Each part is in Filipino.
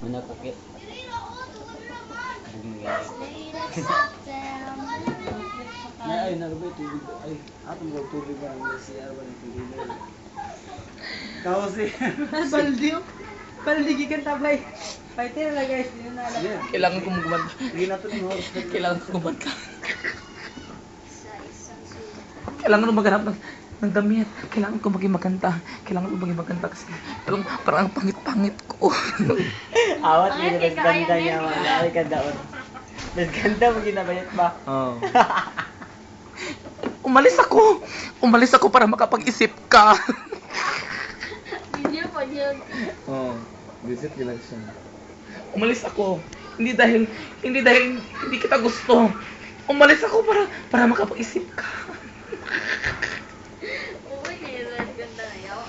Manakukit. Ay, nagabay tubig. Ay, atong daw tubig ba ang CR ba ng tubig na yun? Kasi. Baldi oh. Baldi gikan tabay. Paite na guys, di na alam. Kailangan ko magumanta. Hindi na ito ng horse. Kailangan ko gumanta. Kailangan ko maghanap ng damit. Kailangan ko maging maganda. Kailangan ko maging maganda kasi parang ang pangit-pangit ko. Awat mo na ganda niya. Ay, ganda. Mas ganda mo ginabayat ba? Oh. Umalis ako. Umalis ako para makapag-isip ka. Video pa yun. Oh, visit lang siya. Umalis ako. Hindi dahil hindi kita gusto. Umalis ako para makapag-isip ka. Uy, nila ganda na yaw.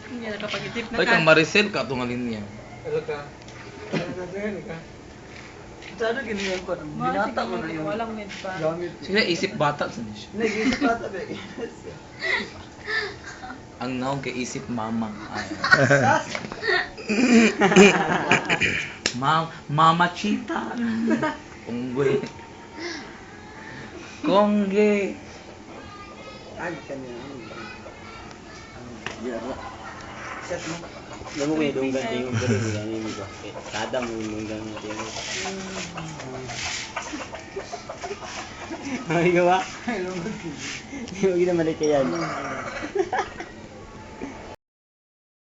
Hindi nakapag-isip na Ay, kang Maricel ka, tungalin niya. Hello ka. Ano ka? Sana ganyan pa. Binata mo na yun. Walang med pa. Gamit. Sige, isip bata sa niya. Nag-isip bata ba? Ang naong kay isip mama. Ay. Mama Chita. Kongwe. Kongge. Ay, kanina. Set mo. Alam mo kaya dunggan din yung gano'n nila ni Migo. Kada mo yung dunggan natin. Ay, gawa. Hindi mo ginamalik yan.